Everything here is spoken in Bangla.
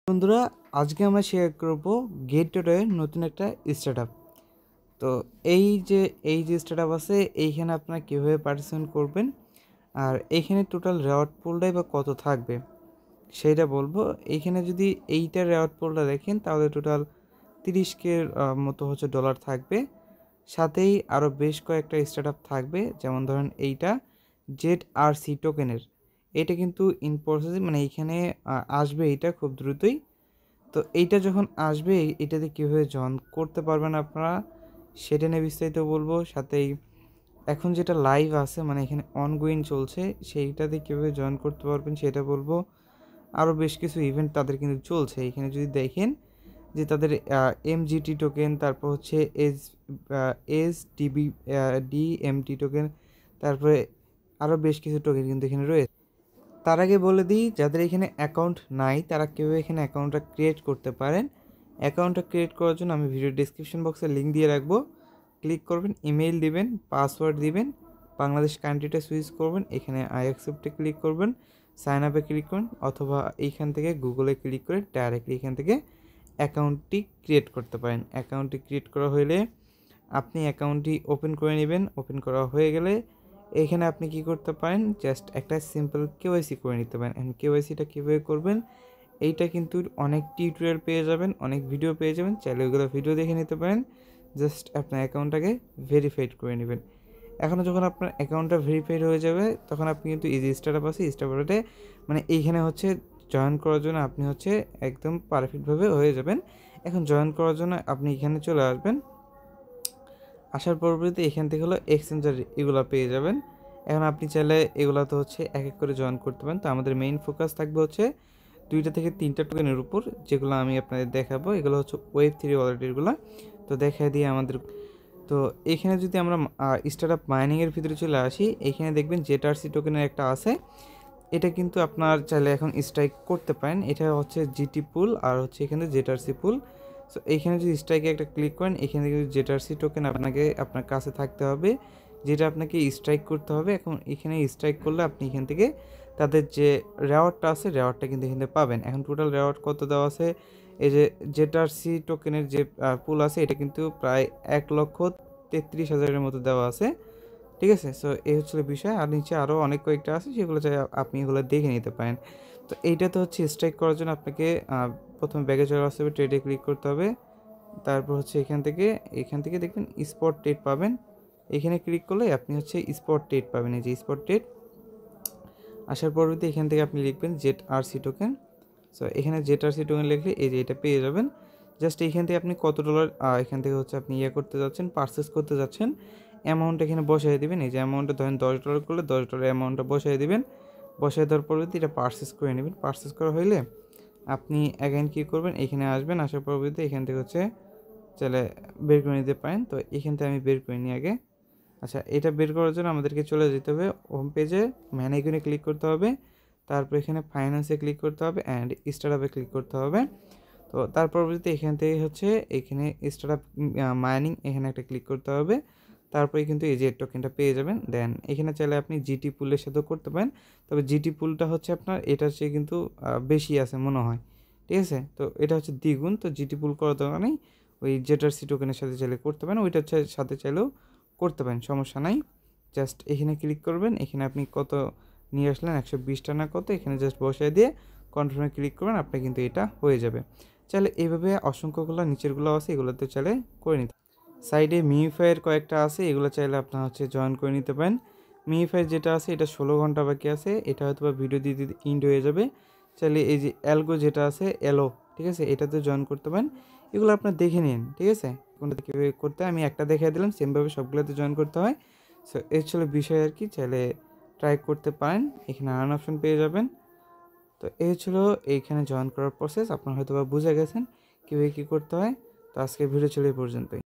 বন্ধুরা, আজকে আমরা শেয়ার করব গেটওয়ের নতুন একটা স্টার্টআপ। তো এই যে স্টার্টআপ আছে, এইখানে আপনারা কীভাবে পার্টিসিপেট করবেন আর এইখানে টোটাল রেওয়ার্ড পুলটাই বা কত থাকবে সেইটা বলবো। এইখানে যদি এইটার রেওয়ার্ড পুলটা দেখেন তাহলে টোটাল 30K মতো হচ্ছে ডলার থাকবে। সাথেই আরও বেশ কয়েকটা স্টার্টআপ থাকবে, যেমন ধরেন এইটা ZRC টোকেনের। এটা কিন্তু ইন প্রসেসিং, মানে এইখানে আসবে এইটা খুব দ্রুতই। তো এইটা যখন আসবে এটাতে কীভাবে জয়েন করতে পারবেন আপনারা সেটা নিয়ে বিস্তারিত বলবো। সাথেই এখন যেটা লাইভ আছে, মানে এখানে অনগোয়িং চলছে, সেইটাতে কীভাবে জয়েন করতে পারবেন সেটা বলবো। আরও বেশ কিছু ইভেন্ট তাদের কিন্তু চলছে। এখানে যদি দেখেন যে তাদের MGT টোকেন, তারপর হচ্ছে DMT টোকেন, তারপরে আরও বেশ কিছু টোকেন কিন্তু এখানে রয়েছে। তার আগে বলে দিই, যাদের এখানে অ্যাকাউন্ট নাই তারা কীভাবে এখানে অ্যাকাউন্টটা ক্রিয়েট করতে পারেন। অ্যাকাউন্টটা ক্রিয়েট করার জন্য আমি ভিডিও ডিসক্রিপশন বক্সে লিঙ্ক দিয়ে রাখবো। ক্লিক করবেন, ইমেইল দিবেন, পাসওয়ার্ড দিবেন, বাংলাদেশ কান্ট্রিটা সুইচ করবেন, এখানে আই অ্যাকসেপ্টে ক্লিক করবেন, সাইন আপে ক্লিক করুন, অথবা এইখান থেকে গুগলে ক্লিক করে ডাইরেক্টলি এখান থেকে অ্যাকাউন্টটি ক্রিয়েট করতে পারেন। অ্যাকাউন্টটি ক্রিয়েট করা হলে আপনি অ্যাকাউন্টটি ওপেন করে নেবেন। ওপেন করা হয়ে গেলে এখানে আপনি কি করতে পারেন, জাস্ট একটা সিম্পল কেওয়াইসি করে নিতে পারেন। অ্যান্ড কেওয়াইসিটা কীভাবে করবেন এইটা কিন্তু অনেক টিউটোরিয়াল পেয়ে যাবেন, অনেক ভিডিও পেয়ে যাবেন, চাইলে ওইগুলো ভিডিও দেখে নিতে পারেন। জাস্ট আপনার অ্যাকাউন্টটাকে ভেরিফাইড করে নেবেন। এখনও যখন আপনার অ্যাকাউন্টটা ভেরিফাইড হয়ে যাবে তখন আপনি কিন্তু এই যে স্টার্টআপ আছে স্টার্টআপে মানে এইখানে হচ্ছে জয়েন করার জন্য আপনি হচ্ছে একদম পারফেক্টভাবে হয়ে যাবেন। এখন জয়েন করার জন্য আপনি এখানে চলে আসবেন। আসার পরবর্তীতে এখান থেকে হলো এক্সচেঞ্জার এগুলো পেয়ে যাবেন। এখন আপনি চাইলে এগুলো তো হচ্ছে এক এক করে জয়েন করতে পারেন। তো আমাদের মেইন ফোকাস থাকবে হচ্ছে 2টা থেকে 3টা টোকেনের উপর, যেগুলো আমি আপনাদের দেখাবো। এগুলো হচ্ছে Web3 ওয়ালেটেরগুলো। তো দেখা দিয়ে আমাদের, তো এখানে যদি আমরা স্টার্টআপ মাইনিংয়ের ভিতরে চলে আসি, এখানে দেখবেন ZRC টোকেনের একটা আছে। এটা কিন্তু আপনার চাইলে এখন স্ট্রাইক করতে পারেন। এটা হচ্ছে GT পুল আর হচ্ছে এখানে ZRC পুল। সো এইখানে যদি স্ট্রাইকে একটা ক্লিক করেন, এখানে কিন্তু ZRC টোকেন আপনার কাছে থাকতে হবে, যেটা আপনাকে স্ট্রাইক করতে হবে। এখন এখানে স্ট্রাইক করলে আপনি এখান থেকে তাদের যে রেওয়ার্ডটা আছে রেওয়ার্ডটা কিন্তু এখানে পাবেন। এখন টোটাল রেওয়ার্ড কত দেওয়া আছে, এই যে ZRC টোকেনের যে পুল আছে এটা কিন্তু প্রায় 1,33,000-এর মতো দেওয়া আছে। ঠিক আছে, সো এই হচ্ছে বিষয়। আর নিচে আরও অনেক কয়েকটা আছে, যেগুলো চাই আপনি এগুলো দেখে নিতে পারেন। তো এইটাতে হচ্ছে স্ট্রাইক করার জন্য আপনাকে প্রথমে ব্যাগে চলে আসতে হবে, ট্রেডে ক্লিক করতে হবে। তারপর হচ্ছে এখান থেকে দেখবেন স্পট ট্রেড পাবেন। এখানে ক্লিক করলে আপনি হচ্ছে স্পট ট্রেড পাবেন। এই যে স্পট ট্রেড আসার পরবর্তী এখান থেকে আপনি লিখবেন ZRC টোকেন। সো এখানে ZRC টোকেন লিখলে এই যে এটা পেয়ে যাবেন। জাস্ট এইখান থেকে আপনি কত ডলার এখান থেকে হচ্ছে আপনি করতে যাচ্ছেন, পারচেস করতে যাচ্ছেন, অ্যামাউন্ট এখানে বসাই দিবেন। এই যে অ্যামাউন্টটা ধরেন $10 করলে $10 অ্যামাউন্টটা বসাই দিবেন। বসাই দেওয়ার পরবর্তী এটা পারচেস করে নেবেন। পারচেস করা হইলে আপনি অ্যাগেন কী করবেন, এখানে আসবেন। আসার পরবর্তীতে এখান থেকে হচ্ছে চাইলে বের করে নিতে পারেন। তো এখান থেকে আমি বের করে নিই আগে। আচ্ছা, এটা বের করার জন্য আমাদেরকে চলে যেতে হবে হোম পেজে, ম্যান আইকনে ক্লিক করতে হবে, তারপর এখানে ফাইন্যান্সে ক্লিক করতে হবে অ্যান্ড স্টার্টআপে ক্লিক করতে হবে। তো তার পরবর্তীতে এখান থেকে হচ্ছে এখানে স্টার্টআপ মাইনিং এখানে একটা ক্লিক করতে হবে। তারপরে কিন্তু এই যে টোকেনটা পেয়ে যাবেন। দেন এখানে চাইলে আপনি জিটি পুলের সাথেও করতে পারেন, তবে জিটি পুলটা হচ্ছে আপনার এটার চেয়ে কিন্তু বেশি আছে মনে হয়। ঠিক আছে, তো এটা হচ্ছে দ্বিগুণ। তো জিটি পুল করার দরকার নেই, ওই ZRC টোকেনের সাথে চাইলে করতে পারেন, ওইটার সাথে চাইলেও করতে পারেন, সমস্যা নাই। জাস্ট এখানে ক্লিক করবেন, এখানে আপনি কত নিয়ে আসলেন 120টা না কত, এখানে জাস্ট বসায় দিয়ে কনফার্মে ক্লিক করবেন, আপনার কিন্তু এটা হয়ে যাবে। চাইলে এইভাবে অসংখ্যগুলো নিচেরগুলো আছে এগুলোতে চাইলে করে নিতে। সাইডে মিউফাইয়ের কয়েকটা আছে, এগুলো চাইলে আপনার হচ্ছে জয়েন করে নিতে পারেন। মিউফাইয়ের যেটা আছে এটা 16 ঘন্টা বাকি আছে, এটা হয়তো বা ভিডিও দিতে ইন্ড হয়ে যাবে। চাইলে এই যে অ্যালগো যেটা আছে এলো, ঠিক আছে, এটাতে জয়েন করতে পারেন। এগুলো আপনার দেখে নিন, ঠিক আছে, কোনটা কীভাবে করতে হয় আমি একটা দেখিয়ে দিলাম, সেমভাবে সবগুলোতে জয়েন করতে হয়। সো এই ছিল বিষয় আর কি, চাইলে ট্রাই করতে পারেন। এখানে আর্ন অপশন পেয়ে যাবেন। তো এই ছিল এইখানে জয়েন করার প্রসেস। আপনারা হয়তো বা বুঝে গেছেন কীভাবে কী করতে হয়। তো আজকের ভিডিও ছিল এই পর্যন্তই।